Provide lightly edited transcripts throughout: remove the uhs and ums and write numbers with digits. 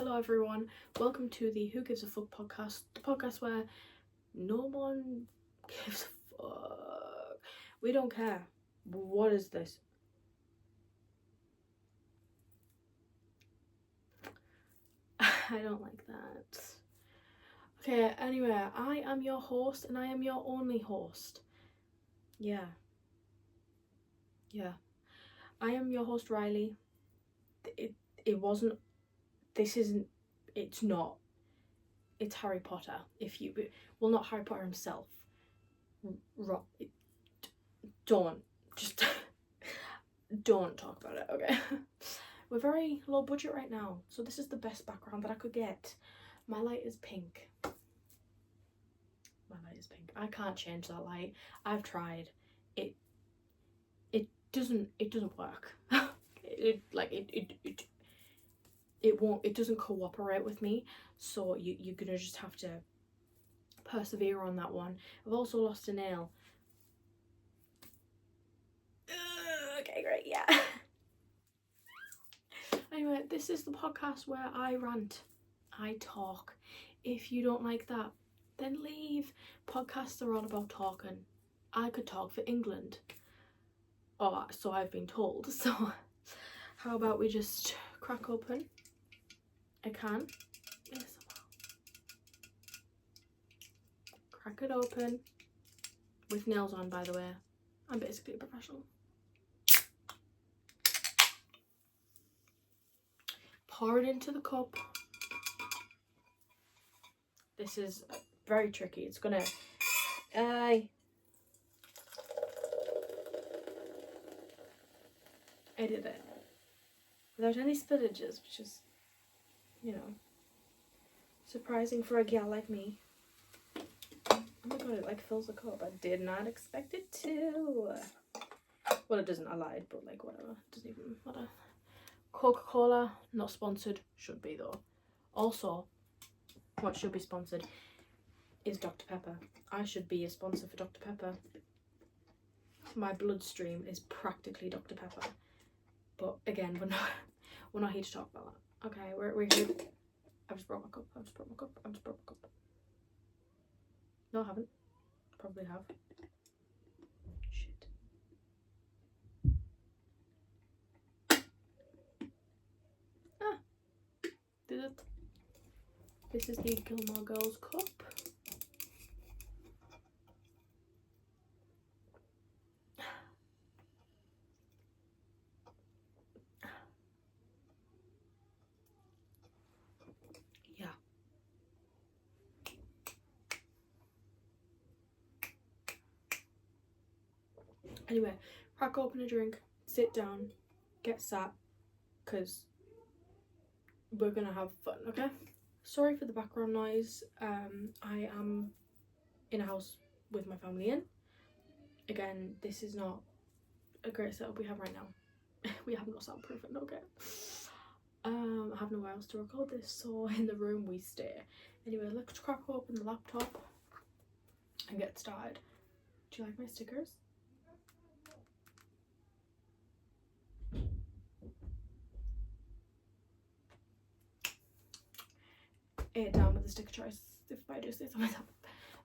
Hello everyone, welcome to the Who Gives a Fuck podcast, the podcast where no one gives a fuck. We don't care. What is this? I don't like that. Okay, anyway, I am your host and I am your only host. Yeah. I am your host, Riley. It's not. It's Harry Potter. Not Harry Potter himself. Don't talk about it, okay? We're very low budget right now, so this is the best background that I could get. My light is pink. I can't change that light. I've tried. It doesn't work. It doesn't cooperate with me, so you're gonna just have to persevere on that one. I've also lost a nail. Okay, great, yeah. Anyway, this is the podcast where I rant, I talk. If you don't like that, then leave. Podcasts are all about talking. I could talk for England. Oh, so I've been told. So how about we just crack open a can? Yes. Crack it open. With nails on, by the way. I'm basically a professional. Pour it into the cup. This is very tricky. It's gonna... I did it. Without any spillages, which is, surprising for a gal like me. Oh my god, it fills the cup. I did not expect it to. Well, it doesn't, I lied, but whatever. It doesn't even matter. Coca-Cola, not sponsored. Should be though. Also, what should be sponsored is Dr. Pepper. I should be a sponsor for Dr. Pepper. My bloodstream is practically Dr. Pepper. But again, we're not here to talk about that. Okay, we're here. I've just brought my cup. No, I haven't. Probably have. Shit. Did it? This is the Gilmore Girls cup. Yeah. Anyway, crack open a drink, sit down, get sat, because we're gonna have fun, okay? Sorry for the background noise. I am in a house with my family in. Again, this is not a great setup we have right now. We have no soundproofing, okay? I have nowhere else to record this, so in the room we stay. Anyway, let's crack open the laptop and get started. Do you like my stickers? Down with the sticker choice, if I do say so myself.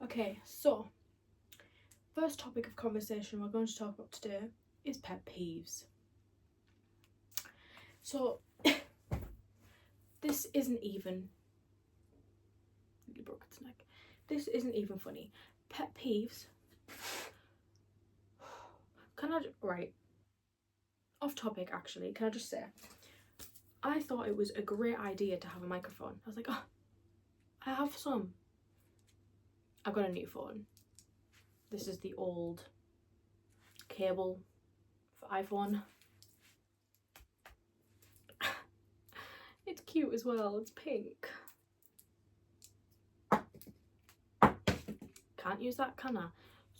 Okay, so first topic of conversation we're going to talk about today is pet peeves. So this isn't even... He broke its neck. This isn't even funny. Pet peeves. Right. Off topic, actually. Can I just say, I thought it was a great idea to have a microphone. I was like, oh, I have some. I've got a new phone. This is the old cable for iPhone. It's cute as well. It's pink. Can't use that, can I?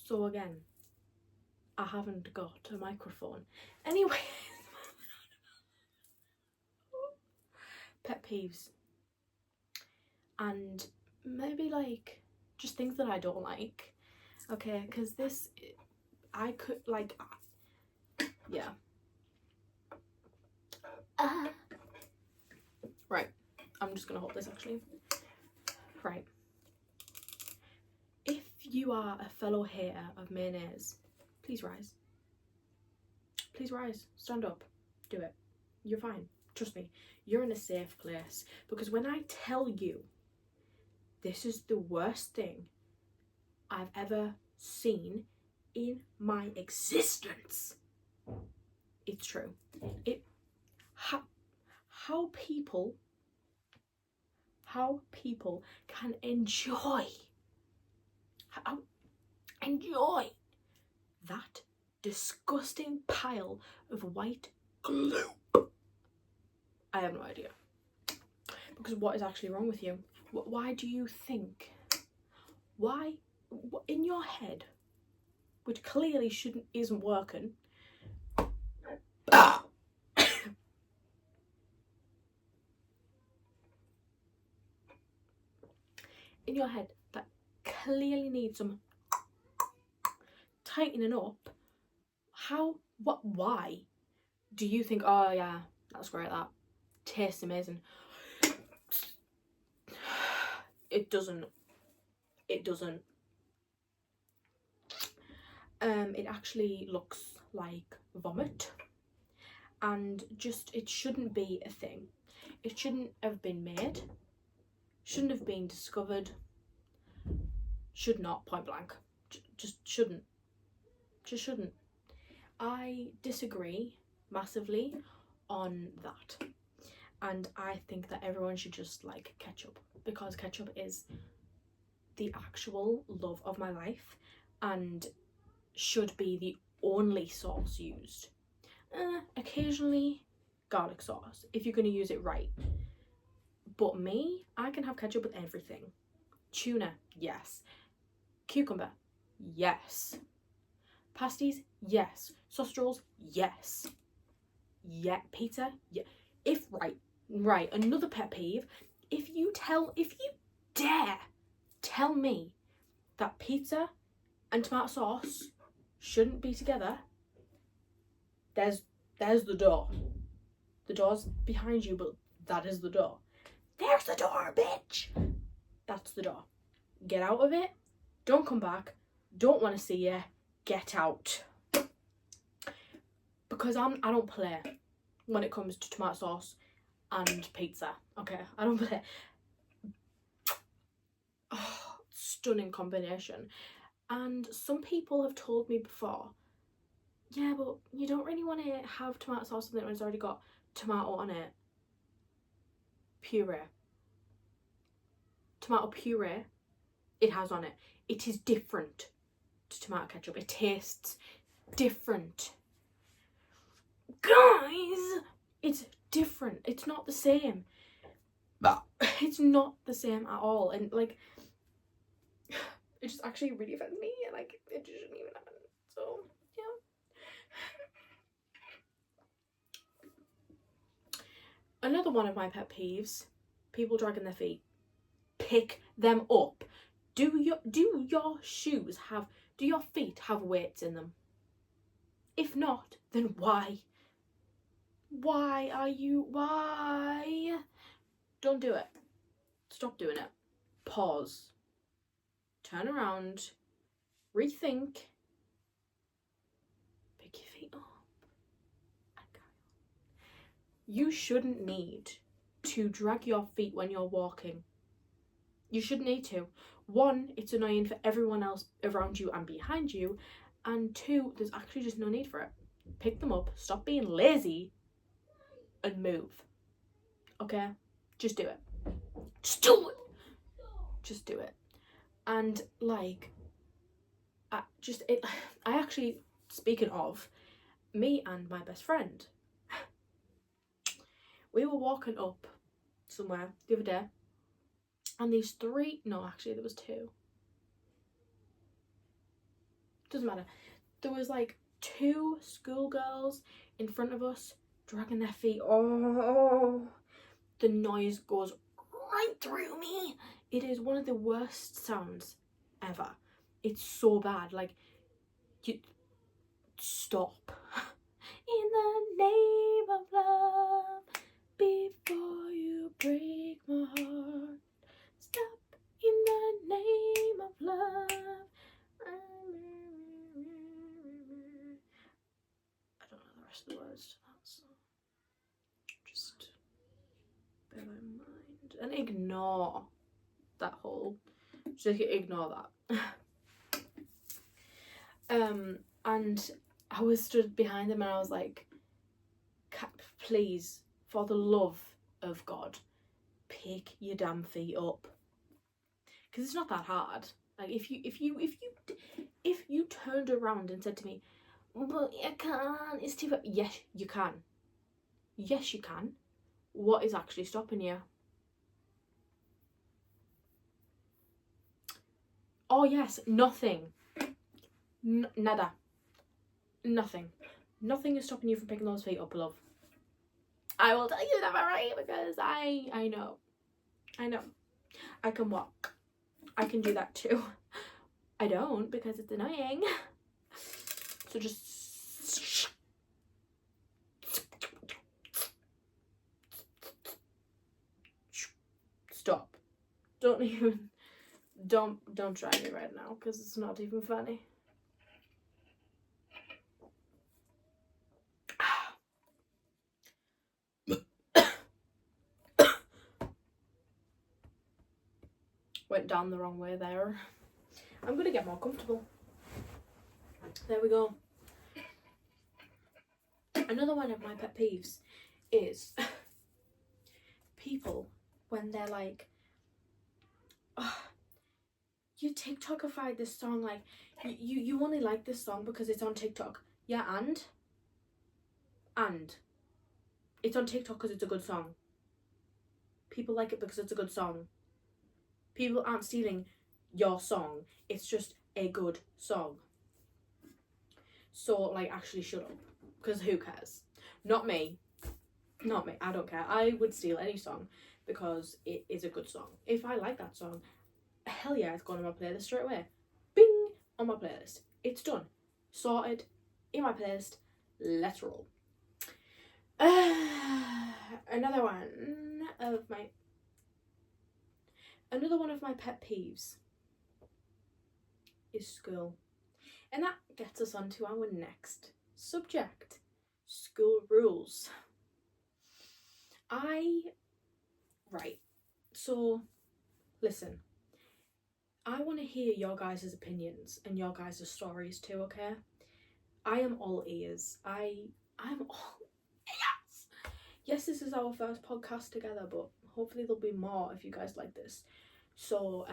So again, I haven't got a microphone. Anyway, pet peeves. And maybe just things that I don't like. Okay, because this, I could yeah. Right, I'm I'm just gonna hold this actually. Right. If you are a fellow hater of mayonnaise, please rise. Please rise. Stand up. Do it. You're fine. Trust me. You're in a safe place. Because when I tell you this is the worst thing I've ever seen in my existence, it's true. How people can enjoy that disgusting pile of white glue. I have no idea. Because what is actually wrong with you? Why do you think? Why, in your head, which clearly isn't working, in your head that clearly needs some tightening up, why do you think, oh yeah, that's great, that tastes amazing? It doesn't. It actually looks like vomit, and just, it shouldn't be a thing. It shouldn't have been made, shouldn't have been discovered, should not, point blank. Just shouldn't. I disagree massively on that, and I think that everyone should just like ketchup, because ketchup is the actual love of my life and should be the only sauce used. Occasionally garlic sauce if you're going to use it right, but me, I can have ketchup with everything. Tuna, yes. Cucumber, yes. Pasties, yes. Sausage rolls, yes. Yeah, pizza, yeah. If right, another pet peeve, if you dare tell me that pizza and tomato sauce shouldn't be together, there's the door. The door's behind you, but that is the door. There's the door, bitch. That's the door. Get out of it. Don't come back. Don't want to see you. Get out. Because I don't play when it comes to tomato sauce and pizza. Okay, I don't play. Oh, stunning combination. And some people have told me before, yeah, but you don't really want to have tomato sauce when it's already got tomato on it. Puree. Tomato puree, it has on it. It is different to tomato ketchup. It tastes different. Guys, it's different. It's not the same. It's not the same at all. And like, it just actually really offends me. And like, it just shouldn't even happen. So yeah. Another one of my pet peeves: people dragging their feet. Pick them up. Do your feet have weights in them? If not, then why? Why? Don't do it. Stop doing it. Pause. Turn around. Rethink. Pick your feet up. And carry on. You shouldn't need to drag your feet when you're walking. You shouldn't need to. One, it's annoying for everyone else around you and behind you. And two, there's actually just no need for it. Pick them up, stop being lazy, and move. Okay? Just do it. Just do it! Just do it. And like, I actually, speaking of, me and my best friend, we were walking up somewhere the other day, and there was two. Doesn't matter. There was like two schoolgirls in front of us dragging their feet. Oh, the noise goes right through me. It is one of the worst sounds ever. It's so bad. Like, you stop. In the name of love, before you break my and ignore that whole, just ignore that. And I was stood behind them and I was like, please, for the love of God, pick your damn feet up, because it's not that hard. Like if you turned around and said to me, but I can't, it's too far. Yes, you can. Yes, you can. What is actually stopping you? Oh yes, nothing. Nada. Nothing. Nothing is stopping you from picking those feet up, love. I will tell you that, right? Because I know. I know. I can walk. I can do that too. I don't because it's annoying. So just stop. Don't try me right now because it's not even funny. Went down the wrong way there. I'm gonna get more comfortable. There we go. Another one of my pet peeves is people when they're like, oh, you TikTokified this song, like you only like this song because it's on TikTok. Yeah, and it's on TikTok because it's a good song. People like it because it's a good song. People aren't stealing your song. It's just a good song. So, like, actually shut up. Because who cares? Not me. Not me. I don't care. I would steal any song because it is a good song. If I like that song, hell yeah, it's going on my playlist straight away. Bing! On my playlist. It's done. Sorted. In my playlist. Let's roll. Another one of my pet peeves is school. And that gets us on to our next subject. School rules. Right. So, listen. I want to hear your guys' opinions and your guys' stories too, okay? I am all ears. I'm all ears. Yes, this is our first podcast together, but hopefully there'll be more if you guys like this. So,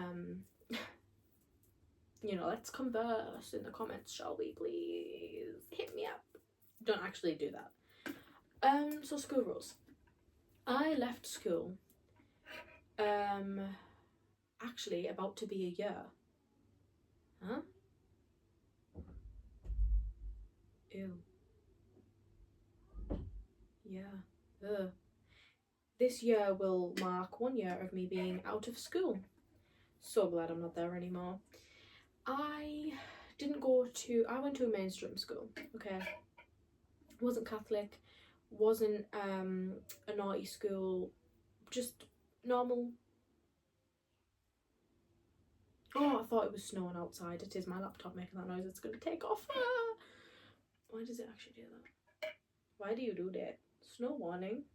let's converse in the comments, shall we, please? Hit me up. Don't actually do that. So school rules. I left school, actually about to be a year. Huh? Ew. Yeah. Ugh. This year will mark 1 year of me being out of school. So glad I'm not there anymore. I went to a mainstream school, okay? Wasn't Catholic, wasn't a naughty school, just normal. Oh, I thought it was snowing outside. It is my laptop making that noise. It's going to take off. Why does it actually do that? Why do you do that? Snow warning.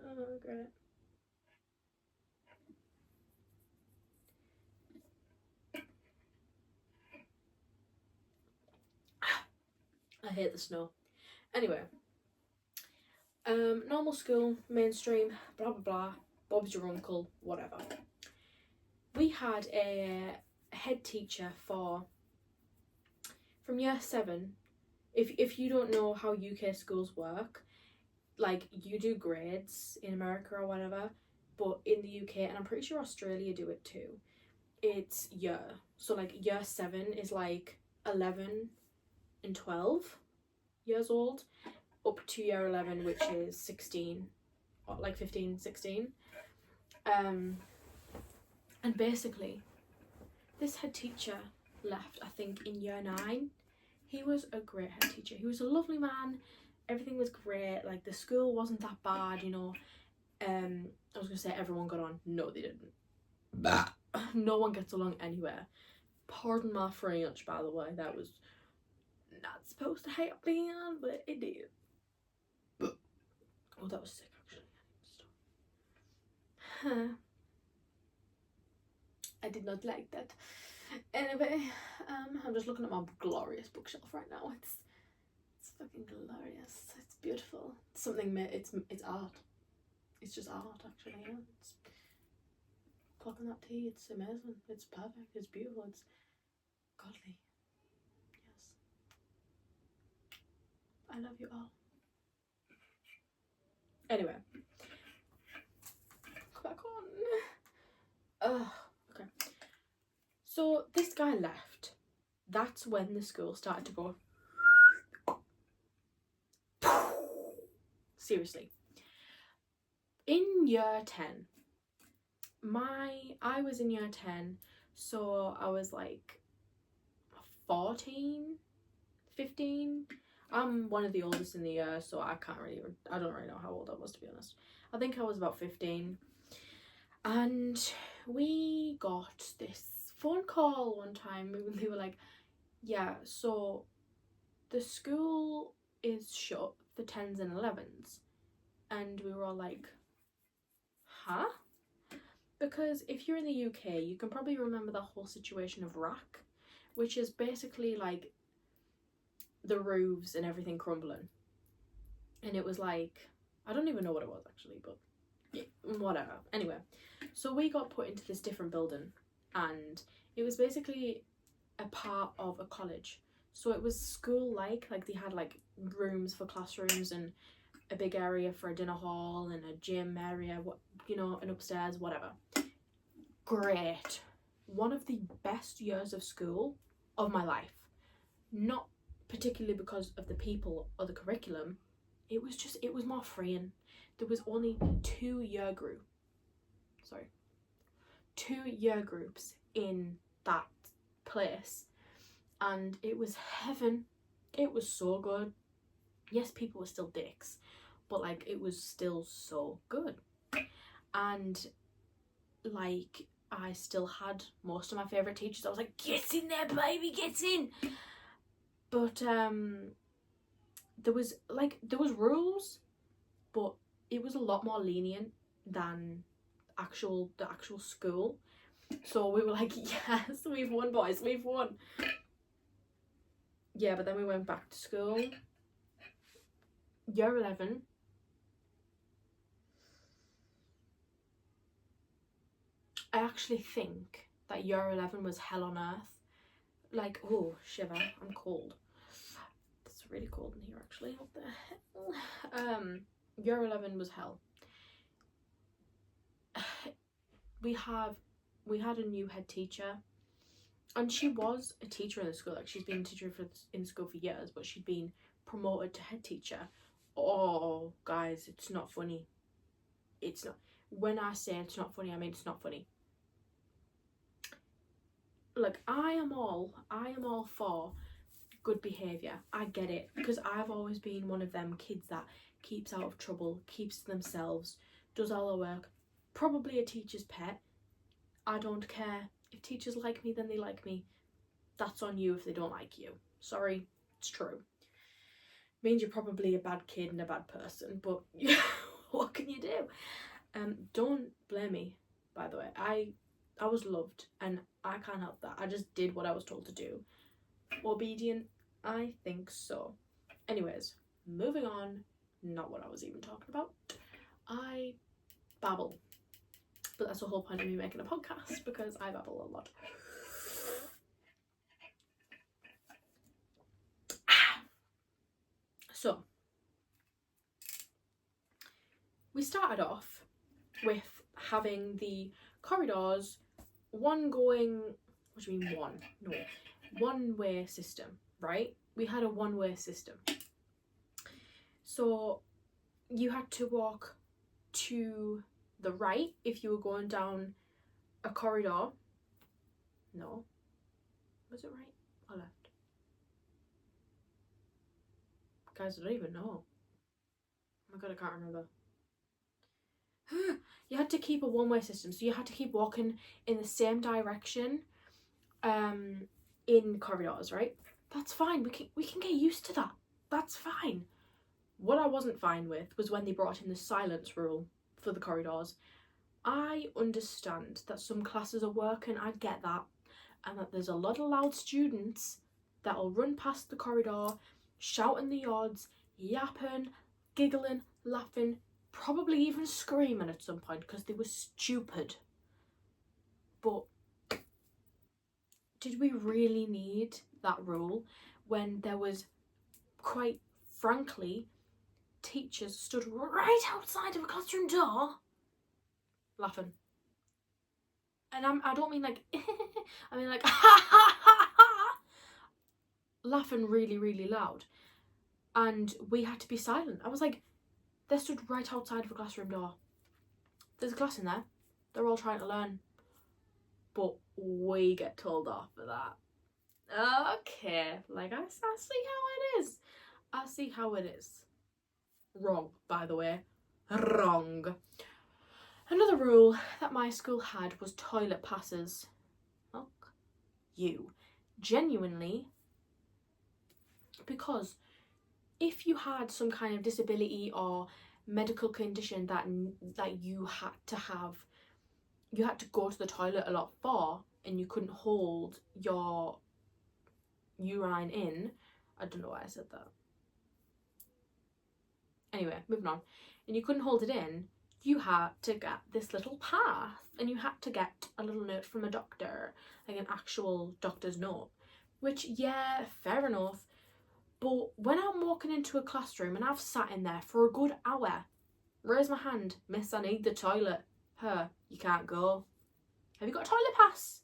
Oh, great. I hate the snow. Anyway. Normal school, mainstream, blah blah blah. Bob's your uncle, whatever. We had a head teacher from year 7. If you don't know how UK schools work, like you do grades in America or whatever, but in the UK, and I'm pretty sure Australia do it too, it's year. So like year 7 is like 11 and 12 years old, up to year 11, which is 16, or like 15, 16. And basically, this head teacher left, I think, in year 9. He was a great head teacher. He was a lovely man. Everything was great. Like, the school wasn't that bad, you know. I was going to say everyone got on. No, they didn't. Bah. No one gets along anywhere. Pardon my French, by the way. That was not supposed to happen, but it did. Oh, that was sick, actually. I did not like that. Anyway, I'm just looking at my glorious bookshelf right now. It's fucking glorious. It's beautiful. It's something. It's art. It's just art, actually. Yeah. It's clocking that tea. It's amazing. It's perfect. It's beautiful. It's godly. Yes. I love you all. Anyway, back on. Okay. So this guy left. That's when the school started to go. Seriously. In year 10, I was in year 10, so I was like 14, 15. I'm one of the oldest in the year, so I don't really know how old I was, to be honest. I think I was about 15. And we got this phone call one time. They were like, yeah, so the school is shut for 10s and 11s. And we were all like, huh? Because if you're in the UK, you can probably remember the whole situation of RAC, which is basically like the roofs and everything crumbling. And it was like, I don't even know what it was actually, but yeah, whatever. Anyway, so we got put into this different building, and it was basically a part of a college. So it was school-like they had like rooms for classrooms and a big area for a dinner hall and a gym area, and upstairs, whatever. Great. One of the best years of school of my life. Not particularly because of the people or the curriculum. It was more freeing. There was only 2 year groups in that place, and it was heaven. It was so good. Yes, people were still dicks, but like it was still so good. And like I still had most of my favourite teachers. I was like, get in there, baby, get in. But there was rules, but it was a lot more lenient than the actual school. So we were like, yes, we've won, boys, we've won. Yeah, but then we went back to school. Year 11. I actually think that year 11 was hell on earth. Like, oh, shiver, I'm cold. It's really cold in here, actually. What the hell? Year 11 was hell. We had a new head teacher, and she was a teacher in the school. Like, she's been a teacher in school for years, but she'd been promoted to head teacher. Oh, guys, it's not funny. It's not. When I say it's not funny, I mean it's not funny. Like, I am all for good behaviour. I get it, because I've always been one of them kids that keeps out of trouble, keeps to themselves, does all the work, probably a teacher's pet. I don't care. If teachers like me, then they like me. That's on you if they don't like you. Sorry, it's true. Means you're probably a bad kid and a bad person, but what can you do? Don't blame me, by the way. I was loved, and I can't help that. I just did what I was told to do. Obedient? I think so. Anyways, moving on. Not what I was even talking about. I babble. But that's the whole point of me making a podcast, because I babble a lot. So, we started off with having the corridors, one going, what do you mean one? No, one-way system, right? We had a one-way system. So you had to walk to the right if you were going down a corridor. No. Was it right or left? Guys, I don't even know. Oh my god, I can't remember. You had to keep a one-way system, so you had to keep walking in the same direction in corridors, right? That's fine. We can get used to that. That's fine. What I wasn't fine with was when they brought in the silence rule for the corridors. I understand that some classes are working, I get that, and that there's a lot of loud students that'll run past the corridor, shouting the odds, yapping, giggling, laughing, probably even screaming at some point because they were stupid. But did we really need that rule when there was, quite frankly, teachers stood right outside of a classroom door laughing? And I don't mean like I mean like laughing really, really loud. And we had to be silent. I was like, they stood right outside of a classroom door. There's a class in there. They're all trying to learn. But we get told off for that. Okay, like I see how it is. I see how it is. Wrong, by the way. Wrong. Another rule that my school had was toilet passes. Fuck you. Genuinely. Because if you had some kind of disability or medical condition that you had to go to the toilet a lot for, and you couldn't hold your urine in. I don't know why I said that. Anyway, moving on. And you couldn't hold it in, you had to get this little pass, and you had to get a little note from a doctor, like an actual doctor's note. Which, yeah, fair enough. But when I'm walking into a classroom and I've sat in there for a good hour, raise my hand, miss, I need the toilet. Her, you can't go. Have you got a toilet pass?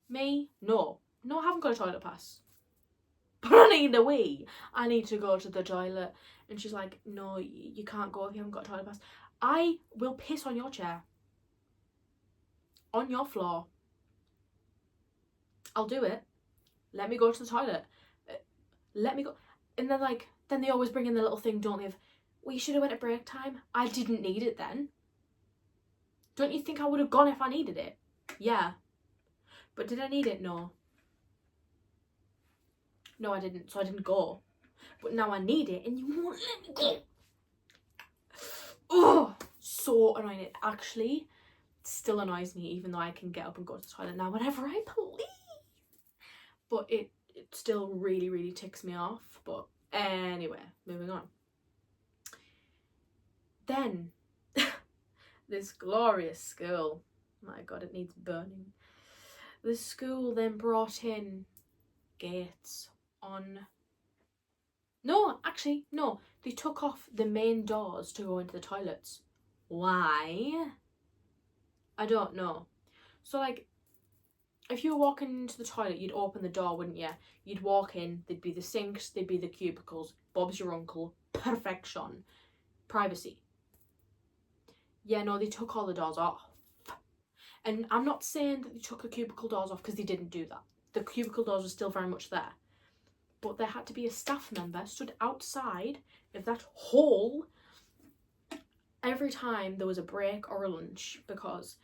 Me, no. No, I haven't got a toilet pass. But I need a wee. I need to go to the toilet. And she's like, no, you can't go if you haven't got a toilet pass. I will piss on your chair. On your floor. I'll do it. Let me go to the toilet. Let me go. And then they always bring in the little thing, don't they, of, well, you should have went at break time. I didn't need it then. Don't you think I would have gone if I needed it? Yeah. But did I need it? No. No, I didn't, so I didn't go. But now I need it and you won't let me go. Oh, so annoying. It actually still annoys me, even though I can get up and go to the toilet now whenever I please. But it still really, really ticks me off. But anyway, moving on. Then, this glorious school, my God, it needs burning. The school then brought in gates on... No, actually, no. They took off the main doors to go into the toilets. Why? I don't know. So, like, if you were walking into the toilet, you'd open the door, wouldn't you? You'd walk in, there'd be the sinks, there'd be the cubicles. Bob's your uncle. Perfection. Privacy. Yeah, no, they took all the doors off. And I'm not saying that they took the cubicle doors off because they didn't do that. The cubicle doors were still very much there. But there had to be a staff member stood outside of that hall every time there was a break or a lunch because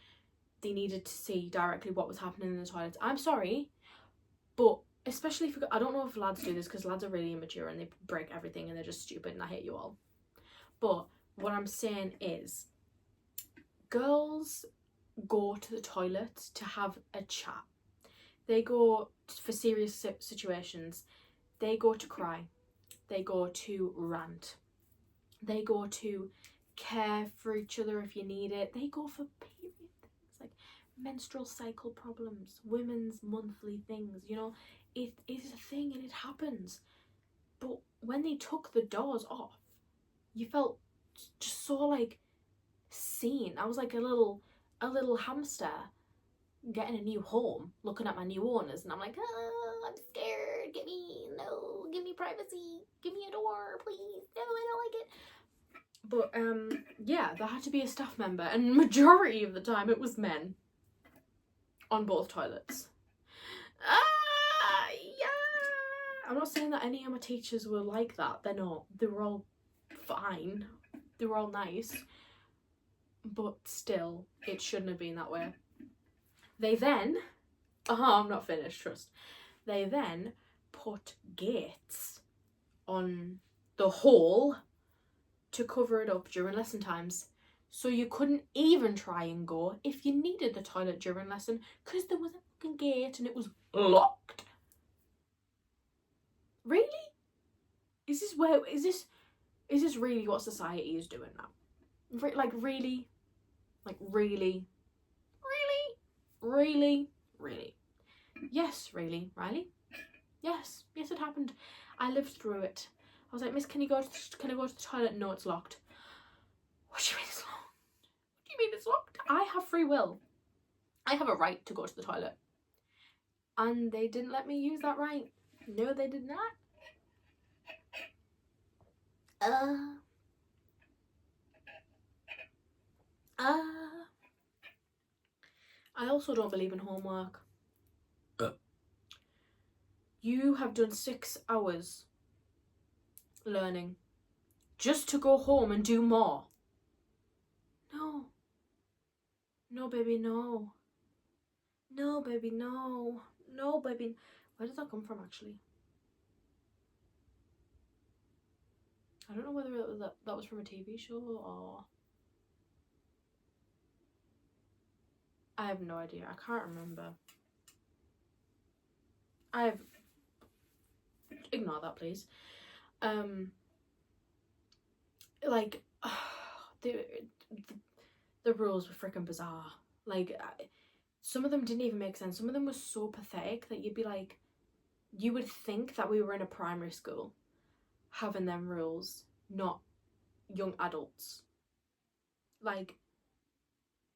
they needed to see directly what was happening in the toilets. I'm sorry, but especially if I don't know if lads do this because lads are really immature and they break everything and they're just stupid and I hate you all. But what I'm saying is, girls go to the toilet to have a chat. They go for serious situations. They go to cry. They go to rant. They go to care for each other if you need it. They go for period things like menstrual cycle problems, women's monthly things, you know. It is a thing and it happens. But when they took the doors off, you felt just so like seen. I was like a little hamster getting a new home, looking at my new owners, and I'm like, oh, I'm scared, give me privacy, give me a door, please, no, I don't like it. But yeah, there had to be a staff member, and majority of the time it was men on both toilets. Yeah, I'm not saying that any of my teachers were like that, they're not. They were all fine, they were all nice, but still, it shouldn't have been that way. They then, I'm not finished, trust. They then put gates on the hall to cover it up during lesson times. So you couldn't even try and go if you needed the toilet during lesson because there was a fucking gate and it was locked. Really? Is this really what society is doing now? Like really? Really? Yes, really, Riley. Yes, it happened. I lived through it. I was like, Miss, can I go to the toilet? No, it's locked. What do you mean it's locked? What do you mean it's locked? I have free will. I have a right to go to the toilet. And they didn't let me use that right. No, they did not. I also don't believe in homework. You have done 6 hours learning just to go home and do more. No. No, baby, no. No, baby, no. No, baby. Where did that come from, actually? I don't know whether that was from a TV show or... I have no idea. I can't remember. Ignore that, please. Like, the rules were freaking bizarre. Like, some of them didn't even make sense. Some of them were so pathetic that you'd be like, you would think that we were in a primary school having them rules, not young adults. Like,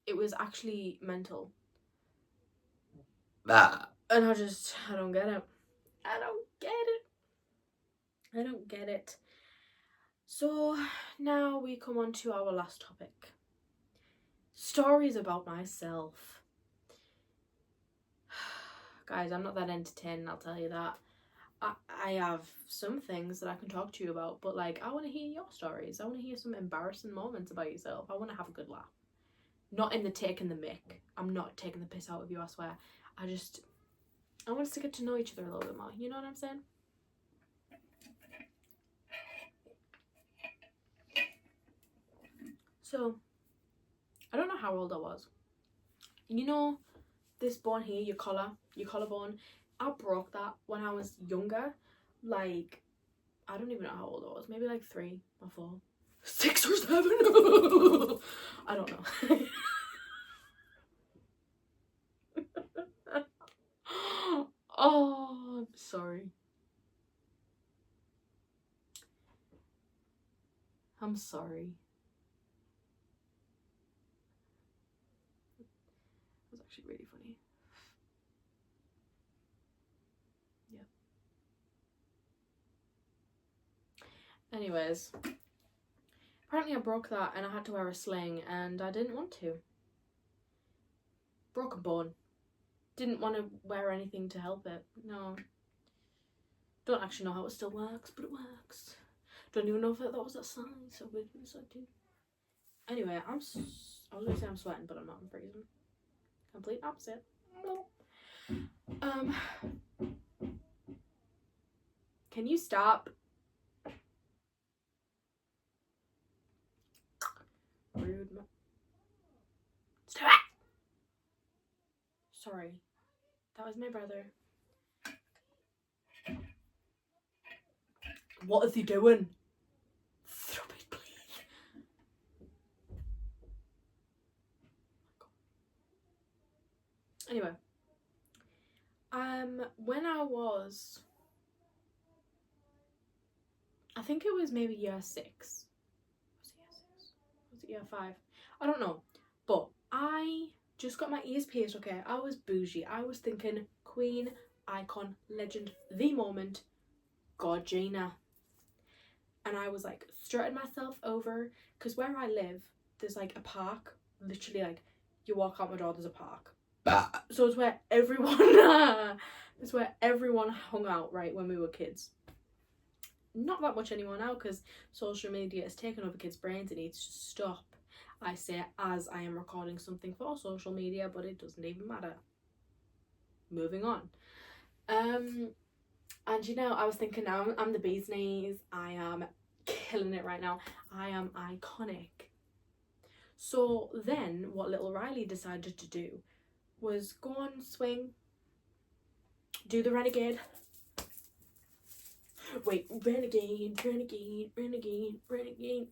it was actually mental. And I don't get it. I don't get it. So now we come on to our last topic. Stories about myself. Guys, I'm not that entertaining, I'll tell you that. I have some things that I can talk to you about, but like, I want to hear your stories. I want to hear some embarrassing moments about yourself. I want to have a good laugh. Not in the taking the mick. I'm not taking the piss out of you, I swear. I want us to get to know each other a little bit more. You know what I'm saying? So, I don't know how old I was. You know, this bone here, your collarbone, I broke that when I was younger. Like, I don't even know how old I was. Maybe like 3 or 4. 6 or 7. I don't know. Oh, I'm sorry. I'm sorry. That was actually really funny. Yeah. Anyways, apparently I broke that and I had to wear a sling and I didn't want to. Broke a bone. Didn't want to wear anything to help it. No. Don't actually know how it still works, but it works. Don't even know if that was that size. So weird. Anyway, I was gonna say I'm sweating, but I'm not. I'm freezing. Complete opposite. Can you stop? Rude. Stop it! Sorry. That was my brother. What is he doing? Stop it, please. Anyway. When I was... I think it was maybe year 6. Was it year 6? Was it year 5? I don't know. But I just got my ears pierced, okay? I was bougie. I was thinking queen, icon, legend, the moment, Gorgina. And I was like strutting myself over, because where I live, there's like a park. Literally, like, you walk out my door, there's a park. So it's where everyone hung out, right, when we were kids. Not that much anymore now, because social media has taken over kids' brains. It needs to stop. I say as I am recording something for social media, but it doesn't even matter. Moving on. And you know, I was thinking, now I'm the bee's knees. I am killing it right now. I am iconic. So then what little Riley decided to do was go on, swing, do the renegade. Wait, renegade, renegade, renegade, renegade.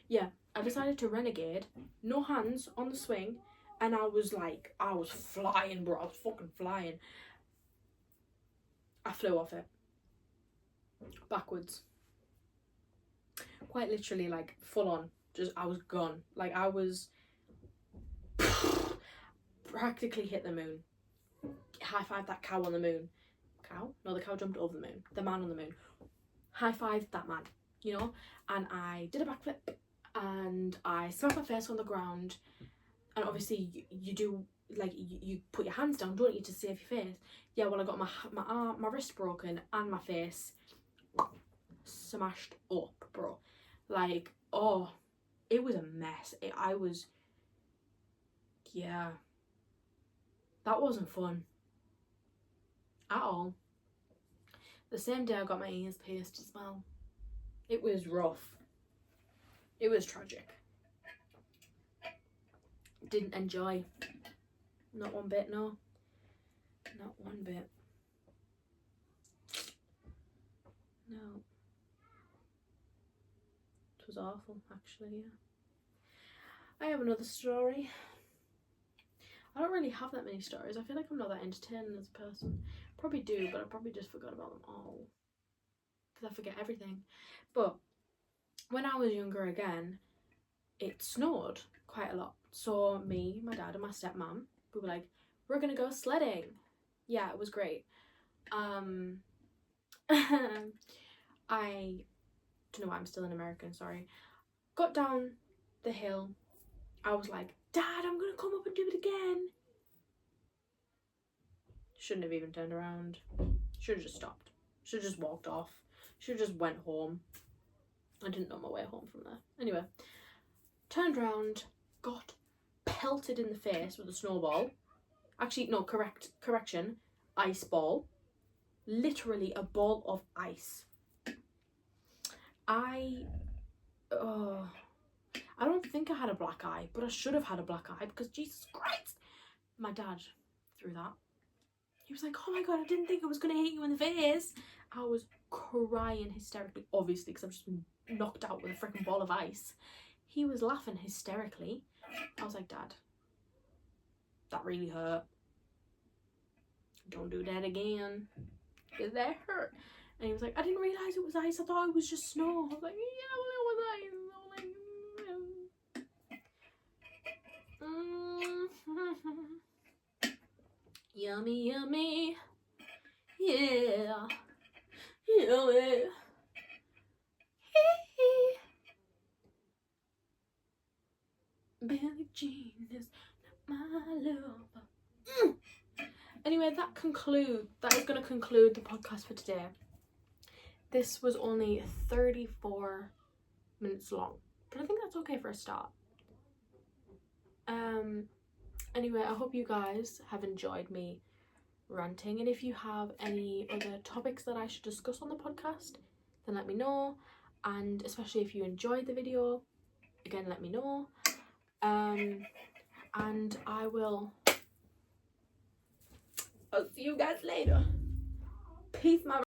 Yeah, I decided to renegade, no hands on the swing, and I was flying, bro. I was fucking flying. I flew off it backwards, quite literally, like full on. Just I was gone. Like I was practically hit the moon. High five that cow on the moon. Cow? No, the cow jumped over the moon. The man on the moon. High five that man, you know? And I did a backflip and I smacked my face on the ground. And obviously you do, like, you put your hands down, don't you, to save your face? Yeah, well, I got my arm, my wrist broken and my face smashed up, bro. Like, oh, it was a mess. Yeah. That wasn't fun at all. The same day I got my ears pierced as well. It was rough. It was tragic. Didn't enjoy. Not one bit, no. Not one bit. No. It was awful, actually, yeah. I have another story. I don't really have that many stories. I feel like I'm not that entertaining as a person. Probably do, but I probably just forgot about them all. Because I forget everything. But when I was younger again, it snowed quite a lot. So me, my dad and my stepmom, we were like, we're gonna go sledding. Yeah, it was great. I don't know why I'm still in American, sorry. Got down the hill. I was like, Dad, I'm gonna come up and do it again. Shouldn't have even turned around. Should have just stopped. Should have just walked off. Should have just went home. I didn't know my way home from there. Anyway, turned around, got pelted in the face with a snowball. Actually, no, correction, ice ball. Literally a ball of ice. I don't think I had a black eye, but I should have had a black eye because Jesus Christ. My dad threw that. He was like, oh my God, I didn't think I was going to hit you in the face. I was crying hysterically, obviously, because I've just been knocked out with a freaking ball of ice. He was laughing hysterically. I was like, Dad, that really hurt. Don't do that again. Because that hurt. And he was like, I didn't realise it was ice. I thought it was just snow. I was like, yeah, well, it was ice. Yummy, yummy. Yeah. Yummy. Billie Jean is my lover. Anyway, that is going to conclude the podcast for today. This was only 34 minutes long, but I think that's okay for a start. Anyway, I hope you guys have enjoyed me ranting, and if you have any other topics that I should discuss on the podcast, then let me know. And especially if you enjoyed the video, again, let me know. And I'll see you guys later. Peace, my